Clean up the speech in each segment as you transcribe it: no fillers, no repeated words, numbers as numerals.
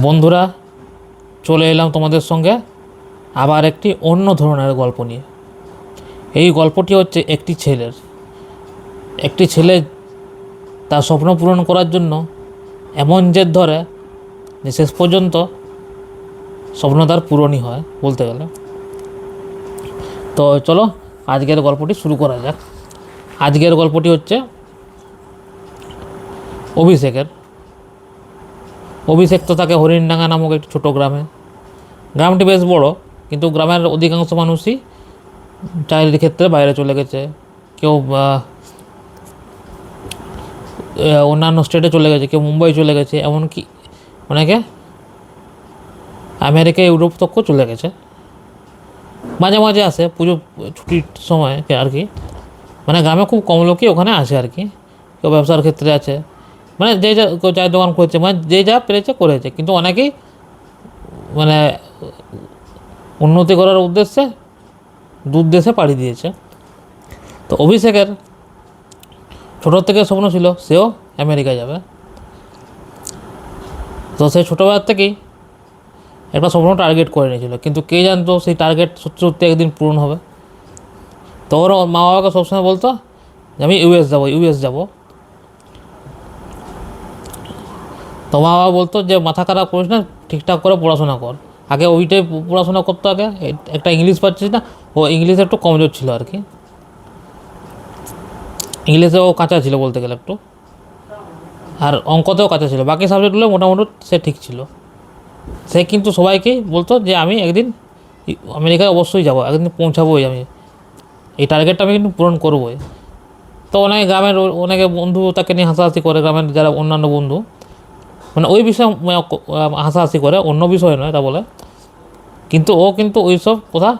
বন্ধুরা, চলে এলাম তোমাদের সঙ্গে আবার একটি অন্য ধরনের গল্প নিয়ে। এই গল্পটি হচ্ছে একটি ছেলে তার স্বপ্ন পূরণ করার জন্য এমন জেদ ধরে যে শেষ পর্যন্ত স্বপ্ন তার পূরণই হয় বলতে গেলে। তো চলো আজকের গল্পটি শুরু করা যাক। আজকের গল্পটি হচ্ছে অভিষেকের। অভিষেক তো থাকে হরিণডাঙ্গা নামক একটি ছোটো গ্রামে। গ্রামটি বেশ বড়, কিন্তু গ্রামের অধিকাংশ মানুষই চাকরির ক্ষেত্রে বাইরে চলে গেছে। কেউ অন্যান্য স্টেটে চলে গেছে, কেউ মুম্বাই চলে গেছে, এমনকি অনেকে আমেরিকা ইউরোপ তক্ষ চলে গেছে। মাঝে মাঝে আসে পুজো ছুটির সময় আর কি। মানে গ্রামে খুব কম লোকই ওখানে আসে আর কি। কেউ ব্যবসার ক্ষেত্রে আছে, মানে যে যা কেউ চায়ের দোকান করছে, মানে যে যা পেরেছে করেছে, কিন্তু অনেকেই মানে উন্নতি করার উদ্দেশ্যে দূর দেশে পাড়ি দিয়েছে। তো অভিষেকের ছোটো থেকে স্বপ্ন ছিল সেও আমেরিকায় যাবে। তো সেই ছোটোবেলার থেকেই একটা স্বপ্ন টার্গেট করে নিয়েছিল, কিন্তু কে জানতো সেই টার্গেট সত্যি সত্যি একদিন পূরণ হবে। তো ওর মা বাবাকে সবসময় বলতো যে আমি ইউএস যাবো। তো মা বাবা বলতো যে মাথা খারাপ করিস না, ঠিকঠাক করে পড়াশোনা কর। আগে ওইটাই পড়াশোনা করতো, আগে একটা ইংলিশ পাচ্ছিস না। ও ইংলিশে একটু কমজোর ছিল আর কি, ইংলিশে ও কাঁচা ছিল বলতে গেলে একটু, আর অঙ্কতেও কাঁচা ছিল। বাকি সাবজেক্টগুলো মোটামুটি সে ঠিক ছিল। সে কিন্তু সবাইকেই বলতো যে আমি একদিন আমেরিকায় অবশ্যই যাবো, একদিন পৌঁছাবোই, আমি এই টার্গেটটা আমি কিন্তু পূরণ করবোই। তো গ্রামের অনেকে বন্ধু তাকে নিয়ে হাসাহাসি করে, গ্রামের যারা অন্যান্য বন্ধু, মানে ওই বিষয়ে হাসাহাসি করে, অন্য বিষয় নয় তা বলে। কিন্তু ও কিন্তু ওই সব কথা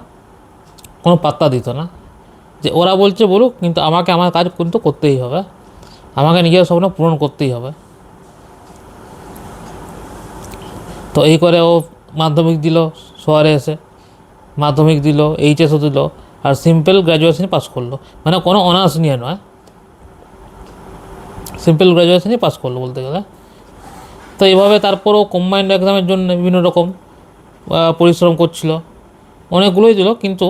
কোনো পাত্তা দিত না, যে ওরা বলছে বলুক, কিন্তু আমাকে আমার কাজ কিন্তু করতেই হবে, আমাকে নিজের স্বপ্ন পূরণ করতেই হবে। তো এই করে ও মাধ্যমিক দিল, শহরে এসে মাধ্যমিক দিল, এইচএসও দিল, আর সিম্পল গ্র্যাজুয়েশন পাস করলো। মানে কোনো অনার্স নিয়ে নয়, সিম্পল গ্র্যাজুয়েশনই পাস করলো বলতে গেলে। তো এইভাবে তারপরও কম্বাইন্ড এক্সামের জন্য বিভিন্ন রকম পরিশ্রম করছিল, অনেকগুলোই দিল, কিন্তু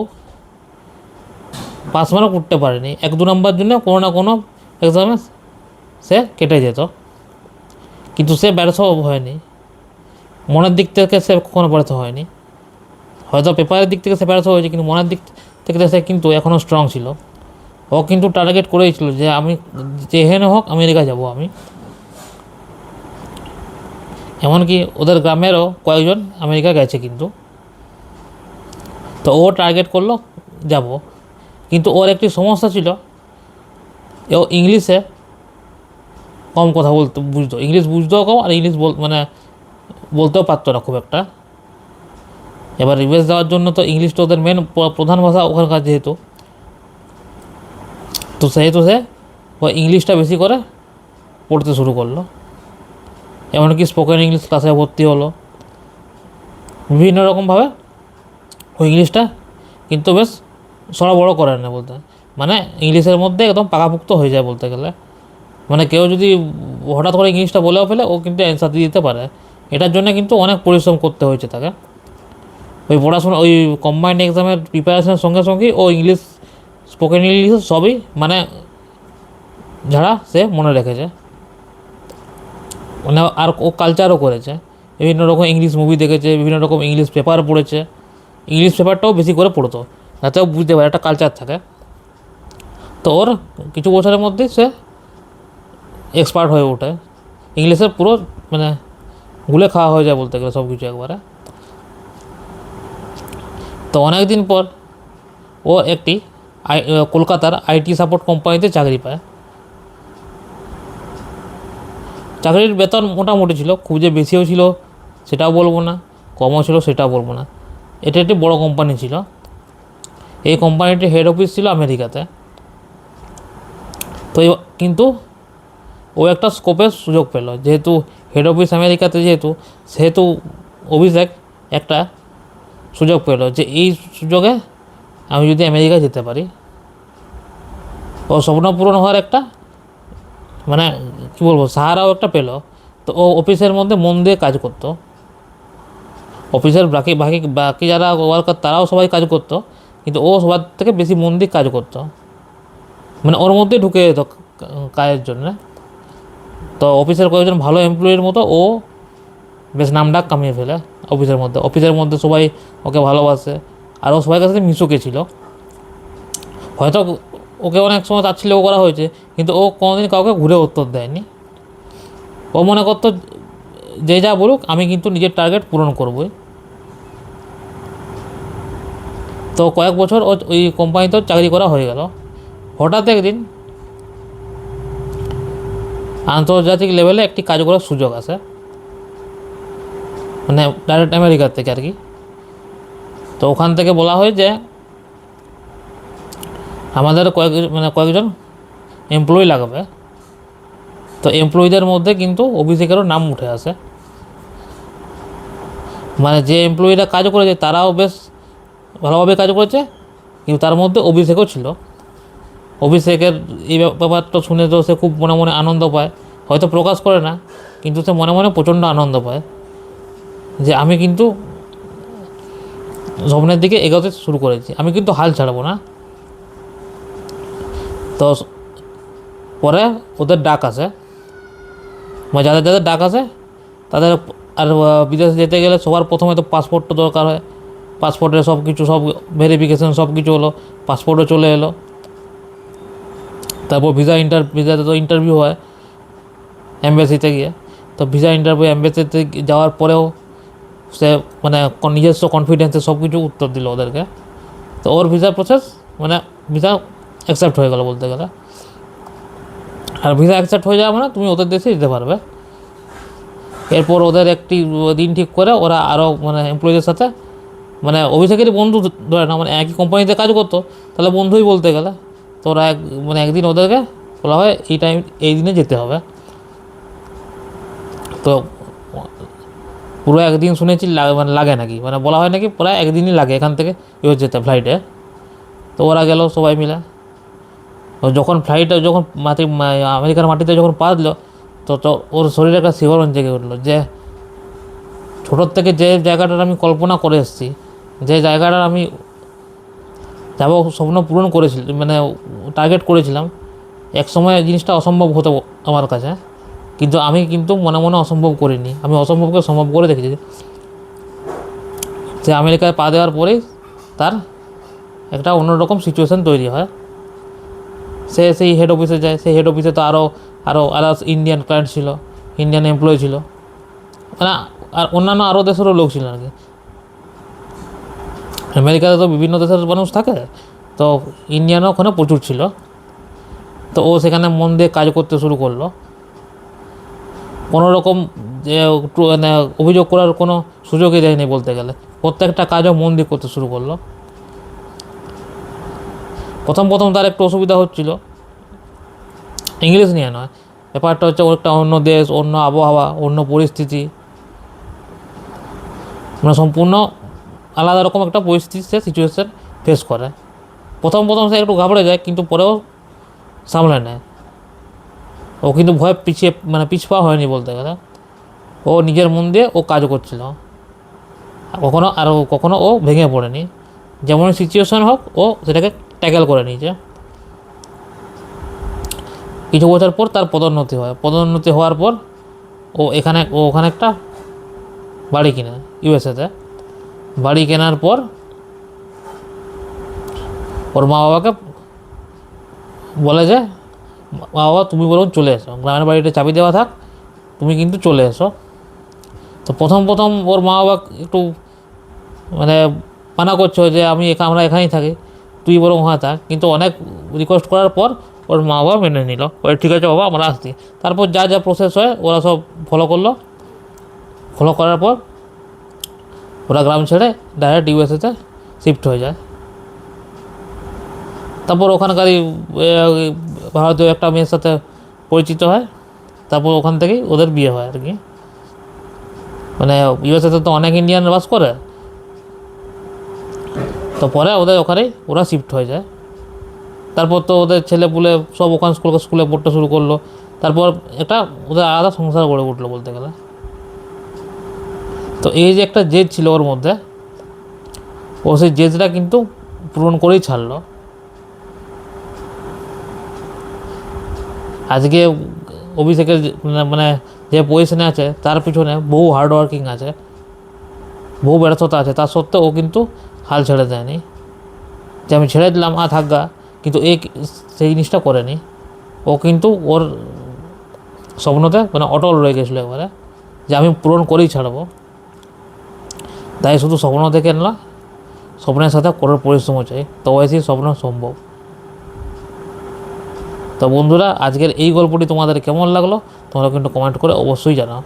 পাস মার্ক করতে পারেনি। 1-2 নম্বর জন্য কোনো না কোনো এক্সামে সে কেটে যেত, কিন্তু সে ব্যর্থ হয়নি। মনের দিক থেকে সে কখনো ব্যর্থ হয়নি। হয়তো পেপারের দিক থেকে সে ব্যর্থ হয়েছে, কিন্তু মনের দিক থেকে সে কিন্তু এখনও স্ট্রং ছিল। ও কিন্তু টার্গেট করেছিল যে আমি যেখানে হোক আমেরিকা যাব আমি। এমনকি ওদের গ্রামেরও কয়েকজন আমেরিকা গেছে কিন্তু। তো ও টার্গেট করলো যাব, কিন্তু ওর একটি সমস্যা ছিল, ও ইংলিশে কম কথা বলতে বুঝতো, ইংলিশ বুঝতেও কম, আর ইংলিশ মানে বলতেও পারতো না খুব একটা। এবার ইউএস যাওয়ার জন্য তো ইংলিশটা ওদের মেন প্রধান ভাষা ওখানকার যেহেতু, তো সেহেতু সে ও ইংলিশটা বেশি করে পড়তে শুরু করলো। এমনকি স্পোকেন ইংলিশ ক্লাসে ভর্তি হলো। বিভিন্ন রকমভাবে ওই ইংলিশটা কিন্তু বেশ বড় করে না বলতে, মানে ইংলিশের মধ্যে একদম পাকাপুক্ত হয়ে যায় বলতে গেলে। মানে কেউ যদি হঠাৎ করে ইংলিশটা বলেও ফেলে, ও কিন্তু অ্যান্সার দিয়ে দিতে পারে। এটার জন্য কিন্তু অনেক পরিশ্রম করতে হয়েছে তাকে। ওই পড়াশোনা, ওই কম্বাইন্ড এক্সামের প্রিপারেশনের সঙ্গে সঙ্গেই ও ইংলিশ, স্পোকেন ইংলিশ সবই মানে যারা সে মনে রেখেছে। মানে আর ও কালচারও করেছে, বিভিন্ন রকম ইংলিশ মুভি দেখেছে, বিভিন্ন রকম ইংলিশ পেপার পড়েছে। ইংলিশ পেপারটাও বেশি করে পড়তো, যাতেও বুঝতে পারে একটা কালচার থাকে। তো ওর কিছু বছরের মধ্যেই সে এক্সপার্ট হয়ে ওঠে ইংলিশে, পুরো মানে গুলে খাওয়া হয়ে যায় বলতে গেলে সব কিছু একবারে। তো অনেক দিন পর ও একটি কলকাতার আইটি সাপোর্ট কোম্পানিতে চাকরি পায়। চাকরির বেতন মোটামুটি ছিল, খুব যে বেশিও ছিল সেটাও বলবো না, কমও ছিল সেটাও বলবো না। এটা একটি বড় কোম্পানি ছিল। এই কোম্পানিটির হেড অফিস ছিল আমেরিকাতে। তো কিন্তু ও একটা স্কোপের সুযোগ পেল, যেহেতু হেড অফিস আমেরিকাতে, সেহেতু অভিষেক একটা সুযোগ পেল যে এই সুযোগে আমি যদি আমেরিকা যেতে পারি, ও স্বপ্ন পূরণ হওয়ার একটা মানে কী বলবো সাহারাও একটা পেল। তো ও অফিসের মধ্যে মন দিয়ে কাজ করতো, অফিসের বাকি বাকি বাকি যারা ওয়ার্কার তারাও সবাই কাজ করতো, কিন্তু ও সবার থেকে বেশি মন দিয়ে কাজ করতো, মানে ওর মধ্যে ঢুকে যেত কাজের জন্য। তো অফিসের কয়েকজন ভালো এমপ্লয়ির মতো ও বেশ নামডাক কামিয়ে ফেলে অফিসের মধ্যে সবাই ওকে ভালোবাসে, আর ও সবাই কাছে মিশুকে ছিল। হয়তো ওকে অনেক সময় তাচ্ছিল্য করা হয়েছে, কিন্তু ও কোনোদিন কাউকে ঘুরে উত্তর দেয়নি। ও মনে করতো যে যা বলুক আমি কিন্তু নিজের টার্গেট পূরণ করবই। তো কয়েক বছর ওই কোম্পানিতে চাকরি করা হয়ে গেল। হঠাৎ একদিন আন্তর্জাতিক লেভেলে একটি কাজ করার সুযোগ আসে, মানে ডাইরেক্ট আমেরিকার থেকে আর কি। তো ওখান থেকে বলা হয় যে আমাদের কয়েকজন এমপ্লয়ি লাগবে। তো এমপ্লয়িদের মধ্যে কিন্তু অভিষেকেরও নাম উঠে আসে, মানে যে এমপ্লয়িরা কাজ করেছে তারাও বেশ ভালোভাবে কাজ করেছে, কিন্তু তার মধ্যে অভিষেকও ছিল। অভিষেকের এই ব্যাপারটা শুনে তো সে খুব মনে মনে আনন্দ পায়, হয়তো প্রকাশ করে না, কিন্তু সে মনে মনে প্রচণ্ড আনন্দ পায় যে আমি কিন্তু স্বপ্নের দিকে এগোতে শুরু করেছি, আমি কিন্তু হাল ছাড়বো না। তো পরে ওদের ডাক আসে, মানে যাদের যাদের ডাক আসে তাদের, আর বিদেশে যেতে গেলে সবার প্রথমে তো পাসপোর্টটা দরকার হয়। পাসপোর্টের সব কিছু সব ভেরিফিকেশান সব কিছু হলো, পাসপোর্টও চলে এলো। তারপর ভিসাতে তো ইন্টারভিউ হয় এমবেসিতে গিয়ে। তো ভিসা ইন্টারভিউ এমবেসিতে যাওয়ার পরেও সে মানে নিজস্ব কনফিডেন্সে সব কিছু উত্তর দিল ওদেরকে। তো ওর ভিসা প্রসেস মানে ভিসা অ্যাকসেপ্ট হয়ে গেল বলতে গেলে। আর ভিসা অ্যাকসেপ্ট হয়ে যাওয়া মানে তুমি ওদের দেশে যেতে পারবে। এরপর ওদের একটি দিন ঠিক করে ওরা আরও মানে এমপ্লয়িদের সাথে, মানে অভিষেকেরই বন্ধু ধরে না, মানে একই কোম্পানিতে কাজ করতো, তাহলে বন্ধুই বলতে গেলে। তো ওরা একদিন ওদেরকে বলা হয় এই দিনে যেতে হবে। তো পুরো একদিন শুনেছি মানে লাগে নাকি, মানে বলা হয় নাকি প্রায় একদিনই লাগে এখান থেকে যেতে ফ্লাইটে। তো ওরা গেল সবাই মিলে। যখন ফ্লাইটে আমেরিকার মাটিতে যখন পা দিল, তো ওর শরীরে একটা শিহরণ জেগে উঠলো যে ছোটোর থেকে যে জায়গাটার আমি কল্পনা করে এসেছি, যে জায়গাটার আমি যাবো স্বপ্ন পূরণ করেছিলাম, মানে টার্গেট করেছিলাম, এক সময় জিনিসটা অসম্ভব হতো আমার কাছে, কিন্তু আমি কিন্তু মনে মনে অসম্ভব করিনি, আমি অসম্ভবকে সম্ভব করে দেখেছি। সে আমেরিকায় পা দেওয়ার পরেই তার একটা অন্যরকম সিচুয়েশান তৈরি হয়। সে সেই হেড অফিসে যায়, সেই হেড অফিসে তো আরও ইন্ডিয়ান ক্লায়েন্ট ছিল, ইন্ডিয়ান এমপ্লয়ি ছিল, মানে আর অন্যান্য আরও দেশেরও লোক ছিল আর কি। আমেরিকাতে তো বিভিন্ন দেশের মানুষ থাকে, তো ইন্ডিয়ানও ওখানে প্রচুর ছিল। তো ও সেখানে মন দিয়ে কাজ করতে শুরু করলো, কোনো রকম যে মানে অভিযোগ করার কোনো সুযোগই দেয়নি বলতে গেলে। প্রত্যেকটা কাজও মন দিয়ে করতে শুরু করলো। প্রথম তার একটু অসুবিধা হচ্ছিল, ইংলিশ নিয়ে নয়, ব্যাপারটা হচ্ছে ওর একটা অন্য দেশ, অন্য আবহাওয়া, অন্য পরিস্থিতি, মানে সম্পূর্ণ আলাদা রকম একটা পরিস্থিতি সে সিচুয়েশান ফেস করে। প্রথম সে একটু ঘাবড়ে যায়, কিন্তু পরেও সামলে নেয়। ও কিন্তু ভয় পিছপা হয়নি বলতে গেলে। ও নিজের মন দিয়ে ও কাজ করছিল, কখনো ও ভেঙে পড়েনি। যেমন সিচুয়েশান হোক ও সেটাকে ট্যাকেল করে নিয়েছে। কিছু বছর পর তার পদোন্নতি হয়। পদোন্নতি হওয়ার পর ওখানে একটা বাড়ি কিনে ইউএসএতে। বাড়ি কেনার পর ওর মা বাবাকে বলে যে মা বাবা তুমি বলুন চলে এসো, গ্রামের বাড়িতে চাবি দেওয়া থাক, তুমি কিন্তু চলে এসো। তো প্রথম ওর মা বাবা একটু মানে মানা করছো যে আমরা এখানেই থাকি, তুই বরং থাক। কিন্তু অনেক রিকোয়েস্ট করার পর ওর মা বাবা মেনে নিল, ওই ঠিক আছে বাবা আমরা আসছি। তারপর যা প্রসেস হয় ওরা সব ফলো করলো। ফলো করার পর ওরা গ্রাম ছেড়ে ডাইরেক্ট ইউএসএতে শিফট হয়ে যায়। তারপর ওখানকারই ভারতীয় একটা মেয়ের সাথে পরিচিত হয়। তারপর ওখান থেকেই ওদের বিয়ে হয় আর কি। মানে ইউএসএতে তো অনেক ইন্ডিয়ান বাস করে, তো পরে ওখানেই ওরা শিফট হয়ে যায়। তারপর তো ওদের ছেলেপুলে সব ওখানে স্কুলে পড়তে শুরু করলো। তারপর ওদের আলাদা সংসার গড়ে উঠলো বলতে গেলে। তো এই যে একটা জেদ ছিল ওর মধ্যে, ও সেই জেদটা কিন্তু পূরণ করেই ছাড়লো। আজকে অভিষেকের মানে যে পজিশনে আছে তার পিছনে বহু হার্ডওয়ার্কিং আছে, বহু ব্যর্থতা আছে, তার সত্ত্বেও ও কিন্তু হাল ছেড়ে দেয়নি যে আমি ছেড়ে দিলাম থাকগা, কিন্তু সেই জিনিসটা করেনি। ও কিন্তু ওর স্বপ্নতে মানে অটল রয়ে গেছিলো এবারে, যে আমি পূরণ করেই ছাড়বো। তাই শুধু স্বপ্ন দেখে না, স্বপ্নের সাথে কঠোর পরিশ্রমও চাই, তবেই সেই স্বপ্ন সম্ভব। তো বন্ধুরা, আজকের এই গল্পটি তোমাদের কেমন লাগলো তোমরা কিন্তু কমেন্ট করে অবশ্যই জানাও।